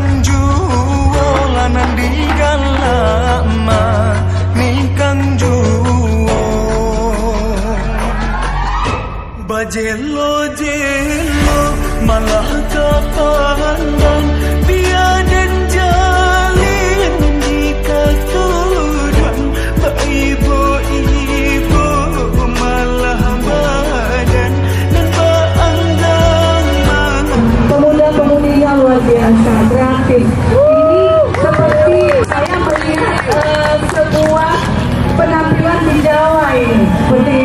Kang juo lanan di galama ni Kang juo bajelo jelo malah kepandang biaden jalin jika tujuan ibu-ibu malah badan dan beanggangan. Pemuda-pemudi yang luar biasa kreatif. Ini seperti saya melihat sebuah penampilan di Jawa ini. Seperti